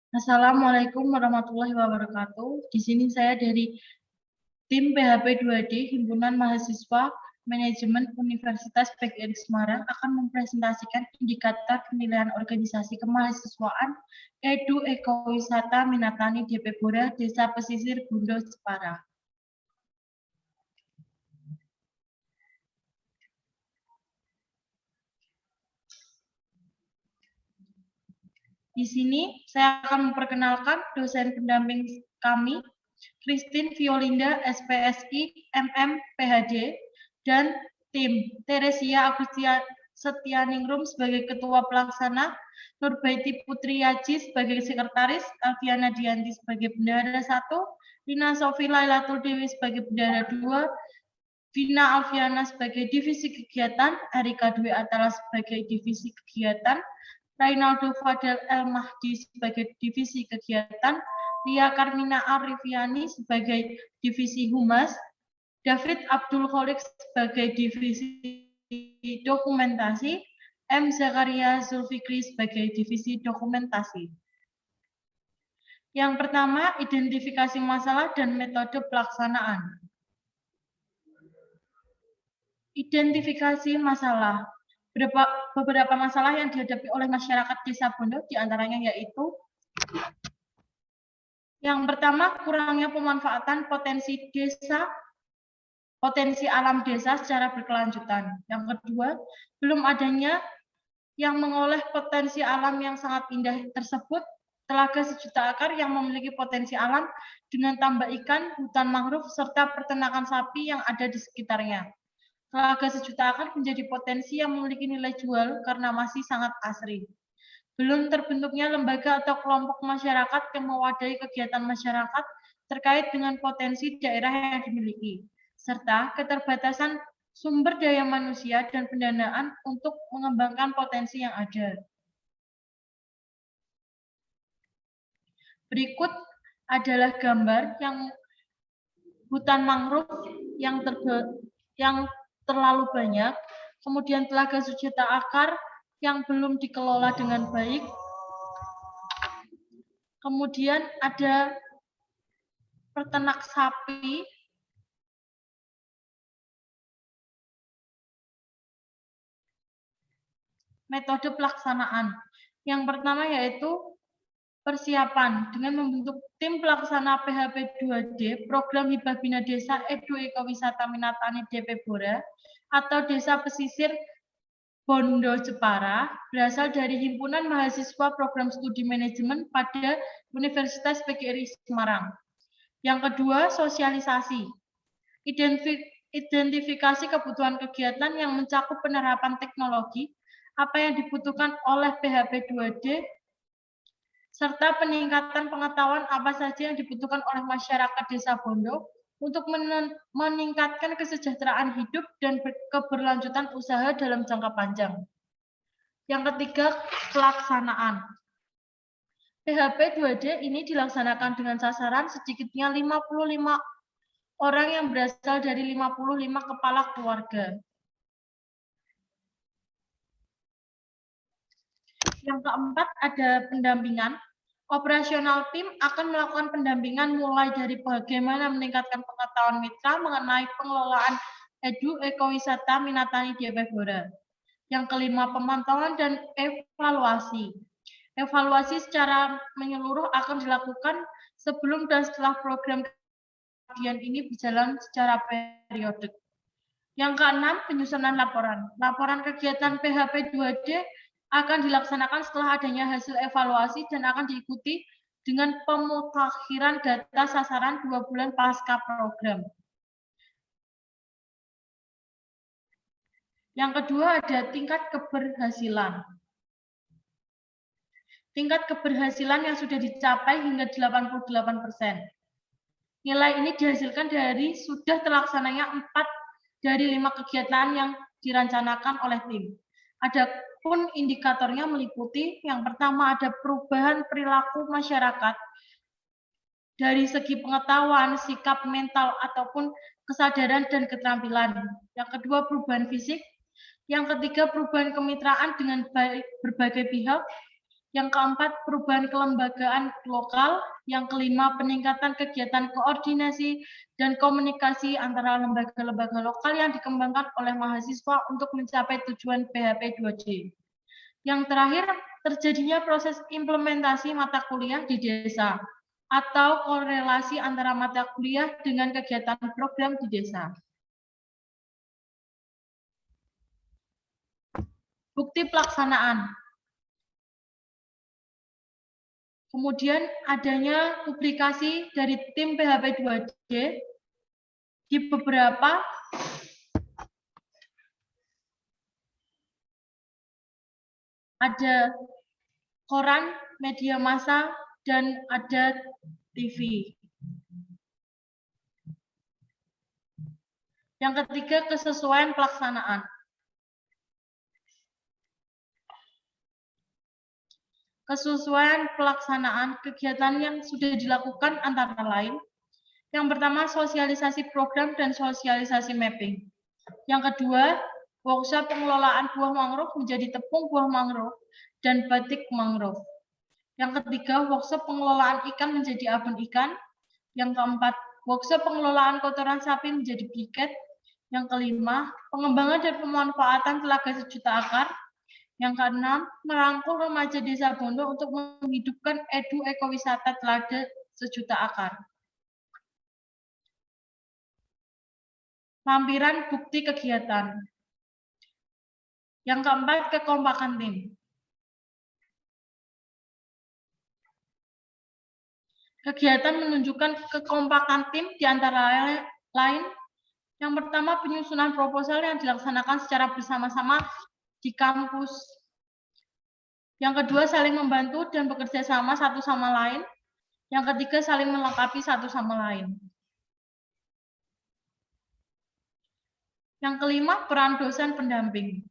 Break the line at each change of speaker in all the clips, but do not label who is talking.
Assalamualaikum warahmatullahi wabarakatuh. Di sini saya dari tim PHP 2D Himpunan Mahasiswa Manajemen Universitas PGRI Semarang akan mempresentasikan indikator penilaian organisasi kemahasiswaan Edu Ekowisata Minatani DP Bora Desa Pesisir Bundo Jepara. Di sini saya akan memperkenalkan dosen pendamping kami, Christine Violinda, SPSI, MM, PhD, dan tim Teresia Agustia Setianingrum sebagai Ketua Pelaksana, Nurbaiti Putri Yaji sebagai Sekretaris, Alfiana Dianti sebagai Bendahara 1, Lina Sofi Lailatul Dewi sebagai Bendahara 2, Vina Alfiana sebagai Divisi Kegiatan, Arika Dwi Atala sebagai Divisi Kegiatan, Rainaldo Fadel El Mahdi sebagai Divisi Kegiatan, Lia Karmina Arifiani sebagai Divisi Humas, David Abdul Kholik sebagai Divisi Dokumentasi, M. Zakaria Zulfikri sebagai Divisi Dokumentasi. Yang pertama, identifikasi masalah dan metode pelaksanaan. Identifikasi masalah. Beberapa masalah yang dihadapi oleh masyarakat Desa Bondo diantaranya yaitu yang pertama, kurangnya pemanfaatan potensi alam desa secara berkelanjutan. Yang kedua, belum adanya yang mengolah potensi alam yang sangat indah tersebut, Telaga Sejuta Akar yang memiliki potensi alam dengan tambak ikan, hutan mangrove, serta peternakan sapi yang ada di sekitarnya. Telaga Sejuta Akar menjadi potensi yang memiliki nilai jual karena masih sangat asri. Belum terbentuknya lembaga atau kelompok masyarakat yang mewadahi kegiatan masyarakat terkait dengan potensi daerah yang dimiliki, serta keterbatasan sumber daya manusia dan pendanaan untuk mengembangkan potensi yang ada. Berikut adalah gambar yang hutan mangrove yang terlalu banyak, kemudian Telaga Sejuta Akar yang belum dikelola dengan baik, kemudian ada peternak sapi, metode pelaksanaan. Yang pertama yaitu persiapan dengan membentuk tim pelaksana PHP 2D Program Hibah Bina Desa Edu Ekowisata Minatani DP Bora atau Desa Pesisir Bondo Jepara berasal dari Himpunan Mahasiswa Program Studi Manajemen pada Universitas PGRI Semarang. Yang kedua, sosialisasi. Identifikasi kebutuhan kegiatan yang mencakup penerapan teknologi, apa yang dibutuhkan oleh PHP 2D, serta peningkatan pengetahuan apa saja yang dibutuhkan oleh masyarakat Desa Bondo untuk meningkatkan kesejahteraan hidup dan keberlanjutan usaha dalam jangka panjang. Yang ketiga, pelaksanaan. PHP 2D ini dilaksanakan dengan sasaran sedikitnya 55 orang yang berasal dari 55 kepala keluarga. Yang keempat, ada pendampingan. Operasional tim akan melakukan pendampingan mulai dari bagaimana meningkatkan pengetahuan mitra mengenai pengelolaan Edu Ekowisata Minatani DP Bora. Yang kelima, pemantauan dan evaluasi. Evaluasi secara menyeluruh akan dilakukan sebelum dan setelah program kajian ini berjalan secara periodik. Yang keenam, penyusunan laporan. Laporan kegiatan PHP 2D akan dilaksanakan setelah adanya hasil evaluasi dan akan diikuti dengan pemutakhiran data sasaran 2 bulan pasca program. Yang kedua ada tingkat keberhasilan. Tingkat keberhasilan yang sudah dicapai hingga 88%. Nilai ini dihasilkan dari sudah terlaksananya 4 dari 5 kegiatan yang direncanakan oleh tim. Adapun indikatornya meliputi yang pertama ada perubahan perilaku masyarakat dari segi pengetahuan, sikap mental ataupun kesadaran dan keterampilan. Yang kedua perubahan fisik, yang ketiga perubahan kemitraan dengan berbagai pihak, Yang keempat, perubahan kelembagaan lokal. Yang kelima, peningkatan kegiatan koordinasi dan komunikasi antara lembaga-lembaga lokal yang dikembangkan oleh mahasiswa untuk mencapai tujuan PHP 2D. Yang terakhir, terjadinya proses implementasi mata kuliah di desa atau korelasi antara mata kuliah dengan kegiatan program di desa. Bukti pelaksanaan. Kemudian adanya publikasi dari tim PHP 2D di beberapa ada koran, media massa, dan ada TV. Yang ketiga, kesesuaian pelaksanaan. Kesesuaian pelaksanaan kegiatan yang sudah dilakukan antara lain. Yang pertama, sosialisasi program dan sosialisasi mapping. Yang kedua, workshop pengelolaan buah mangrove menjadi tepung buah mangrove dan batik mangrove. Yang ketiga, workshop pengelolaan ikan menjadi abon ikan. Yang keempat, workshop pengelolaan kotoran sapi menjadi briket. Yang kelima, pengembangan dan pemanfaatan telaga sejuta akar. Yang keenam, merangkul remaja desa Bondo untuk menghidupkan edu ekowisata telaga sejuta akar. Lampiran bukti kegiatan. Yang keempat, kekompakan tim. Kegiatan menunjukkan kekompakan tim di antara lain. Yang pertama, penyusunan proposal yang dilaksanakan secara bersama-sama di kampus. Yang kedua, saling membantu dan bekerja sama satu sama lain. Yang ketiga, saling melengkapi satu sama lain. Yang kelima, peran dosen pendamping.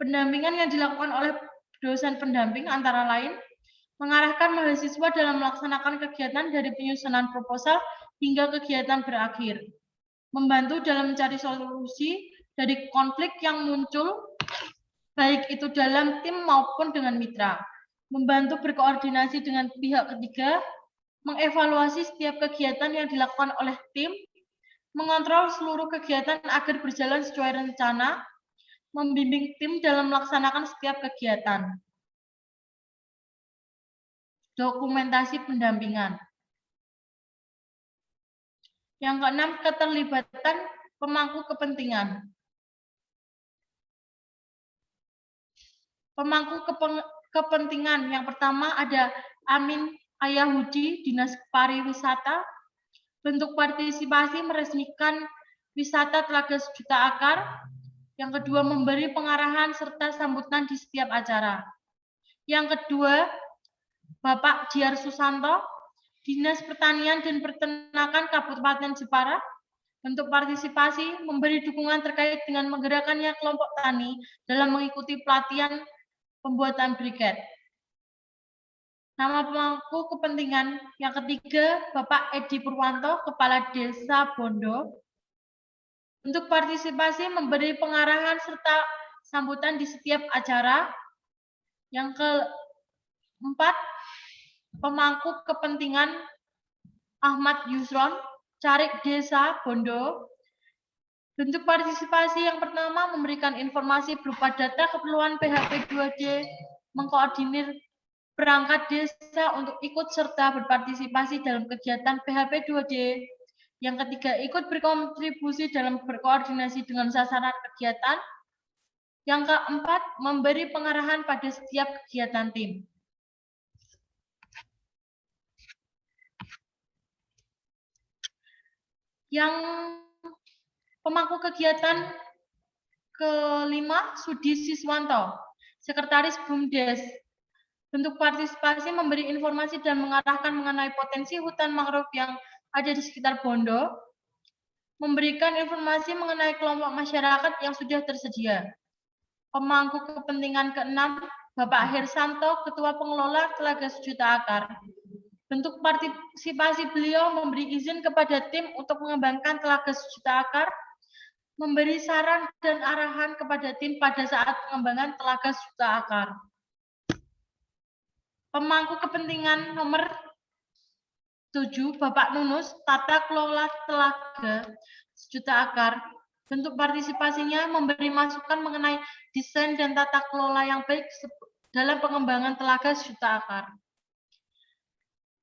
Pendampingan yang dilakukan oleh dosen pendamping antara lain mengarahkan mahasiswa dalam melaksanakan kegiatan dari penyusunan proposal hingga kegiatan berakhir. Membantu dalam mencari solusi dari konflik yang muncul, baik itu dalam tim maupun dengan mitra. Membantu berkoordinasi dengan pihak ketiga, mengevaluasi setiap kegiatan yang dilakukan oleh tim, mengontrol seluruh kegiatan agar berjalan sesuai rencana, membimbing tim dalam melaksanakan setiap kegiatan. Dokumentasi pendampingan. Yang keenam, keterlibatan pemangku kepentingan. Pemangku kepentingan yang pertama ada Amin Ayahudi, Dinas Pariwisata. Bentuk partisipasi meresmikan wisata Telaga Sejuta Akar. Yang kedua, memberi pengarahan serta sambutan di setiap acara. Yang kedua, Bapak Diar Susanto, Dinas Pertanian dan Peternakan Kabupaten Jepara. Bentuk partisipasi memberi dukungan terkait dengan menggerakkannya kelompok tani dalam mengikuti pelatihan pembuatan briket. Nama pemangku kepentingan yang ketiga, Bapak Edi Purwanto, Kepala Desa Bondo. Untuk partisipasi memberi pengarahan serta sambutan di setiap acara. Yang keempat, pemangku kepentingan Ahmad Yusron, Carik Desa Bondo. Bentuk partisipasi yang pertama memberikan informasi berupa data keperluan PHP 2D, mengkoordinir perangkat desa untuk ikut serta berpartisipasi dalam kegiatan PHP 2D. Yang ketiga, ikut berkontribusi dalam berkoordinasi dengan sasaran kegiatan. Yang keempat, memberi pengarahan pada setiap kegiatan tim. Yang pemangku kegiatan kelima, Sudi Siswanto, Sekretaris BUMDes. Bentuk partisipasi memberi informasi dan mengarahkan mengenai potensi hutan mangrove yang ada di sekitar Bondo, memberikan informasi mengenai kelompok masyarakat yang sudah tersedia. Pemangku kepentingan keenam, Bapak Hersanto, Ketua Pengelola Telaga Sejuta Akar. Bentuk partisipasi beliau memberi izin kepada tim untuk mengembangkan Telaga Sejuta Akar, memberi saran dan arahan kepada tim pada saat pengembangan Telaga Sejuta Akar. Pemangku kepentingan nomor 7, Bapak Nunus, Tata Kelola Telaga Sejuta Akar. Bentuk partisipasinya memberi masukan mengenai desain dan tata kelola yang baik dalam pengembangan telaga sejuta akar.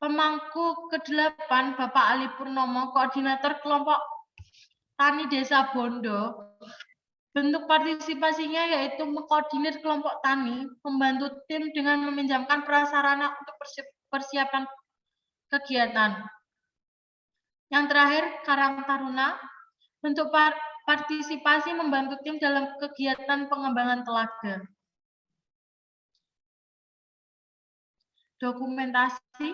Pemangku ke-8, Bapak Ali Purnomo, Koordinator Kelompok Tani Desa Bondo. Bentuk partisipasinya yaitu mengkoordinir kelompok tani, membantu tim dengan meminjamkan prasarana untuk persiapan kegiatan. Yang terakhir, Karang Taruna, bentuk partisipasi membantu tim dalam kegiatan pengembangan telaga. Dokumentasi.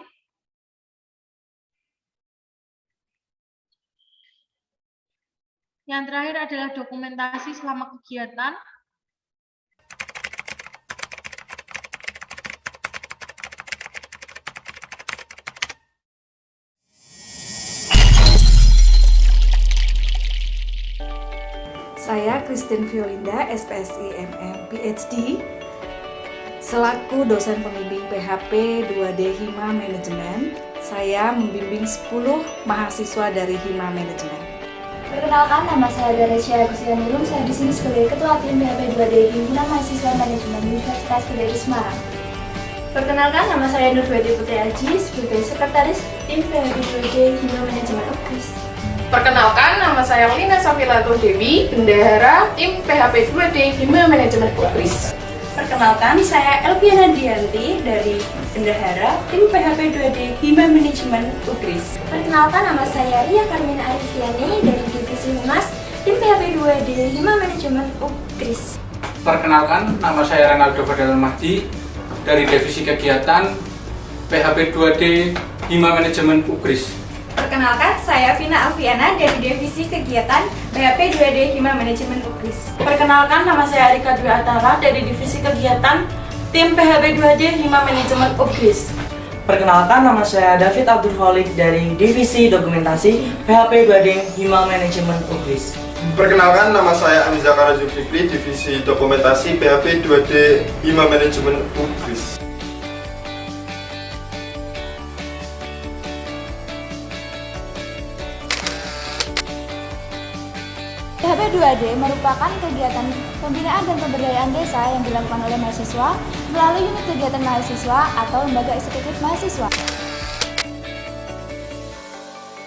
Yang terakhir adalah dokumentasi selama kegiatan.
Saya Christine Violinda, SPSI MM PhD, selaku dosen pembimbing PHP 2D Hima Manajemen. Saya membimbing 10 mahasiswa dari Hima Manajemen.
Perkenalkan, nama saya Daresya Agustianurung. Saya di sini sebagai Ketua Tim PHP 2D Himpunan Mahasiswa Manajemen Universitas Kediri Semarang. Perkenalkan, nama saya Nurwati Putri Aji sebagai Sekretaris Tim PHP 2D Hima Manajemen UKRIS.
Perkenalkan, nama saya Lina Safilatul Dewi, Bendahara Tim PHP 2D Hima Manajemen UKRIS.
Perkenalkan, saya Elviana Dianti dari Bendahara Tim PHP 2D Hima Manajemen UKRIS. Perkenalkan, nama saya Ria Karmina Arifiani dari Divisi Humas Tim PHP 2D Hima Manajemen UKRIS.
Perkenalkan, nama saya Renaldo Badal Mahdi dari Divisi Kegiatan PHP 2D Hima Manajemen UKRIS.
Perkenalkan, saya Vina Alfiana dari Divisi Kegiatan PHP 2D Hima Manajemen UKRIS.
Perkenalkan, nama saya Arika Dwi Atara dari Divisi Kegiatan Tim PHP 2D Hima Manajemen UKRIS.
Perkenalkan, nama saya David Abdul Khalik dari Divisi Dokumentasi PHP 2D Hima Manajemen UKRIS.
Perkenalkan, nama saya Amiza Zulkifli, Divisi Dokumentasi PHP 2D Hima Manajemen UKRIS.
PHP 2D merupakan kegiatan pembinaan dan pemberdayaan desa yang dilakukan oleh mahasiswa melalui unit kegiatan mahasiswa atau lembaga eksekutif mahasiswa.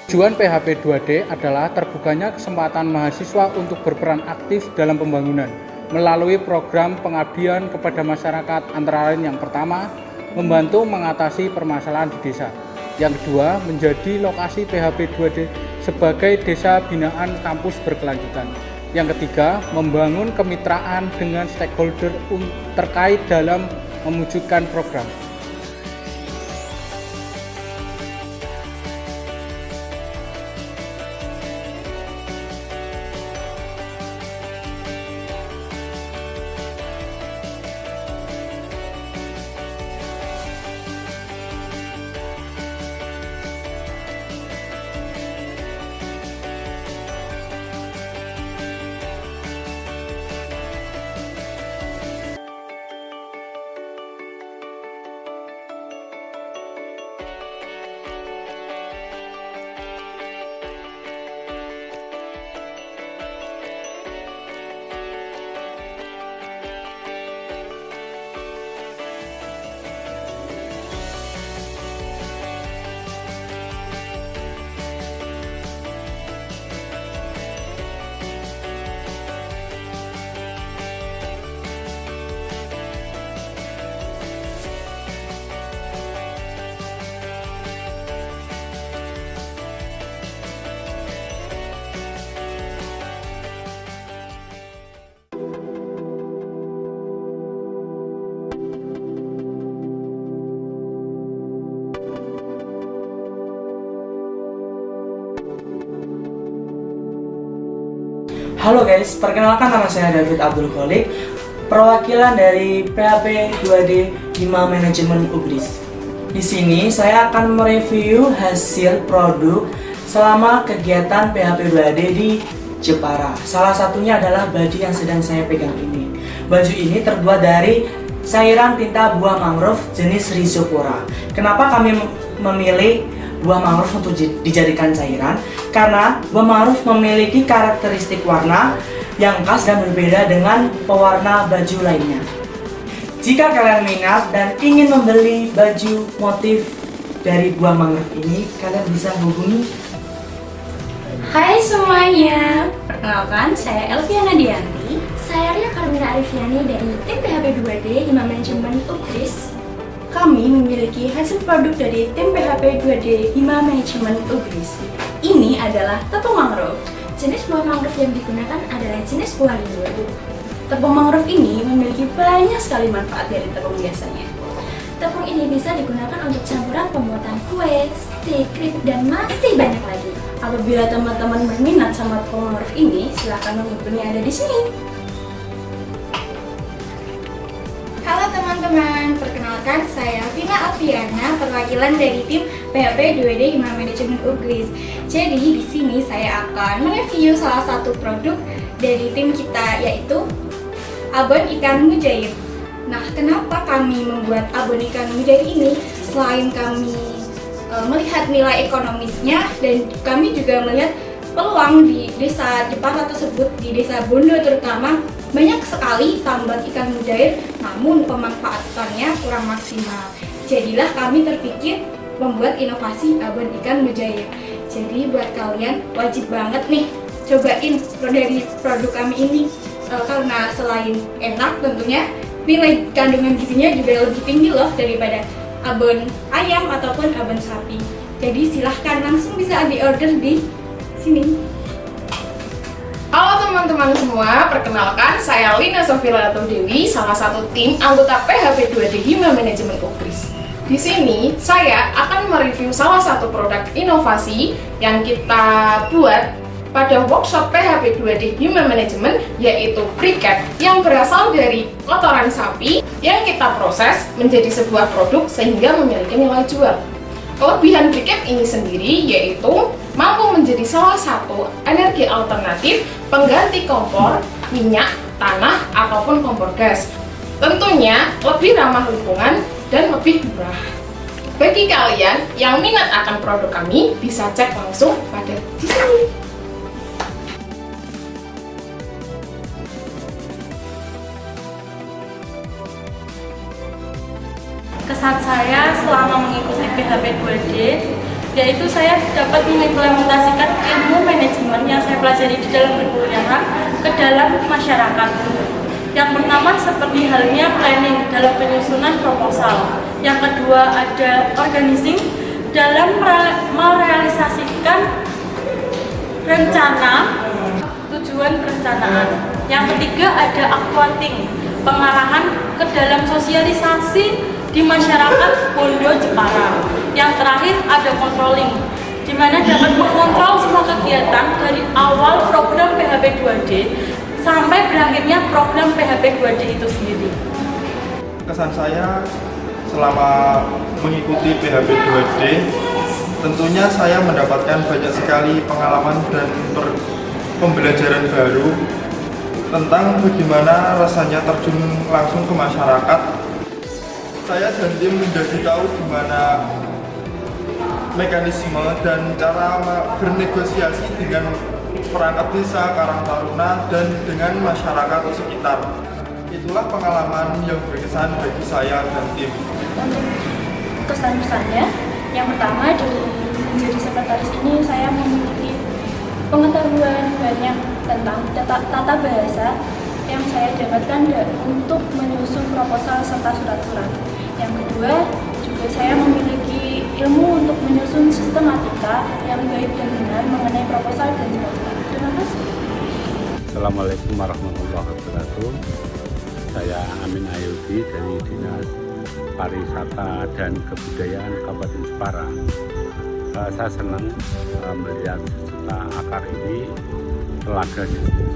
Tujuan PHP 2D adalah terbukanya kesempatan mahasiswa untuk berperan aktif dalam pembangunan melalui program pengabdian kepada masyarakat, antara lain yang pertama, membantu mengatasi permasalahan di desa. Yang kedua, menjadi lokasi PHP 2D sebagai desa binaan kampus berkelanjutan. Yang ketiga, membangun kemitraan dengan stakeholder terkait dalam mewujudkan program.
Halo guys, perkenalkan, nama saya David Abdul Khalik, perwakilan dari PHP 2D Hima Manajemen UKRIS. Di sini saya akan mereview hasil produk selama kegiatan PHP 2D di Jepara. Salah satunya adalah baju yang sedang saya pegang ini. Baju ini terbuat dari cairan tinta buah mangrove jenis Rhizopora. Kenapa kami memilih buah mangrove untuk dijadikan cairan? Karena buah mangrove memiliki karakteristik warna yang khas dan berbeda dengan pewarna baju lainnya. Jika kalian minat dan ingin membeli baju motif dari buah mangrove ini, kalian bisa hubungi.
Hai semuanya, perkenalkan saya Elviana Dianti. Saya Ria Karmina Arifiani dari tim PHP 2D Hima Manajemen UGRIS. Kami memiliki hasil produk dari tim PHP 2D Hima Manajemen UGRIS. Ini adalah tepung mangrove. Jenis buah mangrove yang digunakan adalah jenis buah lindu. Tepung mangrove ini memiliki banyak sekali manfaat dari tepung biasanya. Tepung ini bisa digunakan untuk campuran pembuatan kue, stik, keripik, dan masih banyak lagi. Apabila teman-teman berminat sama tepung mangrove ini, silahkan menghubungi ada di sini. Halo teman-teman, perkenalkan saya Vina Alfiana, perwakilan dari tim PHP 2D Hima Manajemen UGRIS. Jadi di sini saya akan mereview salah satu produk dari tim kita, yaitu abon ikan mujair. Nah, kenapa kami membuat abon ikan mujair ini? Selain kami melihat nilai ekonomisnya, dan kami juga melihat peluang di desa Jepara tersebut, di desa Bondo terutama, banyak sekali tambak ikan mujair, namun pemanfaatannya kurang maksimal. Jadilah kami terpikir membuat inovasi abon ikan mujair. Jadi buat kalian wajib banget nih cobain dari produk kami ini, karena selain enak tentunya nilai kandungan gizinya juga lebih tinggi loh daripada abon ayam ataupun abon sapi. Jadi silahkan langsung bisa di order di sini.
Halo teman-teman semua, perkenalkan saya Lina Sofila Dewi, salah satu tim anggota PHP 2D Hima Manajemen UGRIS. Di sini saya akan mereview salah satu produk inovasi yang kita buat pada workshop PHP 2D Hima Manajemen, yaitu briquette yang berasal dari kotoran sapi yang kita proses menjadi sebuah produk sehingga memiliki nilai jual. Kelebihan briquette ini sendiri yaitu mampu menjadi salah satu energi alternatif pengganti kompor, minyak, tanah, ataupun kompor gas. Tentunya lebih ramah lingkungan dan lebih murah. Bagi kalian yang minat akan produk kami, bisa cek langsung pada di sini.
Kesan saya selama mengikuti PHP 2D, yaitu saya dapat mengimplementasikan ilmu manajemen yang saya pelajari di dalam perkuliahan ke dalam masyarakat. Yang pertama seperti halnya planning dalam penyusunan proposal. Yang kedua ada organizing dalam merealisasikan rencana, tujuan perencanaan. Yang ketiga ada aquating, pengarahan ke dalam sosialisasi di masyarakat Bondo Jepara. Yang terakhir ada controlling, di mana dapat mengontrol semua kegiatan dari awal program PHP 2D sampai berakhirnya program PHP 2D itu sendiri.
Kesan saya selama mengikuti PHP 2D, tentunya saya mendapatkan banyak sekali pengalaman dan pembelajaran baru tentang bagaimana rasanya terjun langsung ke masyarakat. Saya dan tim menjadi tahu gimana mekanisme dan cara bernegosiasi dengan perangkat desa, Karang Taruna, dan dengan masyarakat sekitar. Itulah pengalaman yang berkesan bagi saya dan tim.
Untuk kesan-kesannya, yang pertama dari menjadi sekretaris ini saya memiliki pengetahuan banyak tentang tata bahasa yang saya dapatkan untuk menyusun proposal serta surat-surat. Yang kedua, juga saya memiliki ilmu untuk menyusun sistematika yang baik dan benar mengenai proposal dan surat-surat. Terima kasih.
Assalamualaikum warahmatullahi wabarakatuh. Saya Amin Ayudi dari Dinas Pariwisata dan Kebudayaan Kabupaten Jepara. Saya senang melihat sejuta akar ini, telaga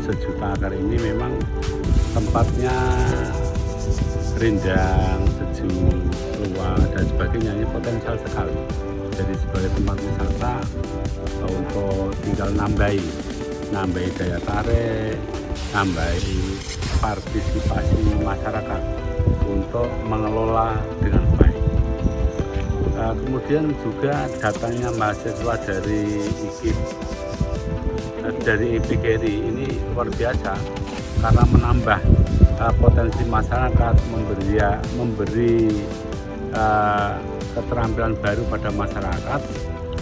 sejuta akar ini memang tempatnya rindang, sejuk, luas dan sebagainya, ini potensial sekali. Jadi sebagai tempat wisata untuk tinggal nambahi daya tarik, nambahi partisipasi masyarakat untuk mengelola dengan baik. Kemudian juga datangnya mahasiswa dari IKIP, dari IPGRI ini luar biasa karena menambah potensi masyarakat, memberi keterampilan baru pada masyarakat,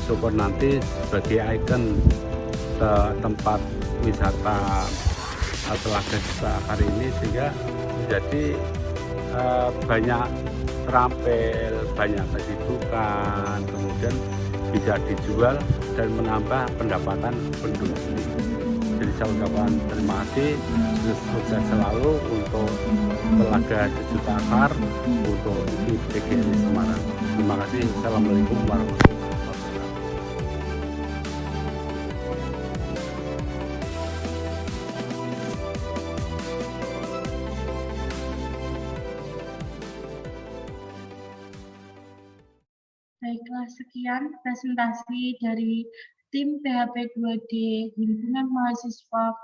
syukur nanti sebagai ikon tempat wisata Telaga Sukakar ini, sehingga menjadi banyak terampil, banyak kesibukan, kemudian bisa dijual dan menambah pendapatan penduduk. Jadi saya ucapkan terima kasih, sukses selalu untuk Telaga Sukakar, untuk IPGRI Semarang. Terima kasih. Assalamualaikum warahmatullahi wabarakatuh.
Baiklah, sekian presentasi dari tim PHP 2D Himpunan Mahasiswa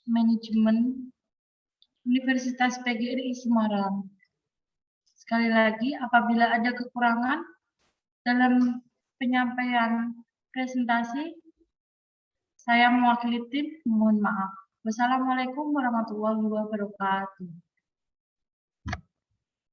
Manajemen Universitas PGRI Semarang. Sekali lagi, apabila ada kekurangan dalam penyampaian presentasi, saya mewakili tim, mohon maaf. Wassalamualaikum warahmatullahi wabarakatuh.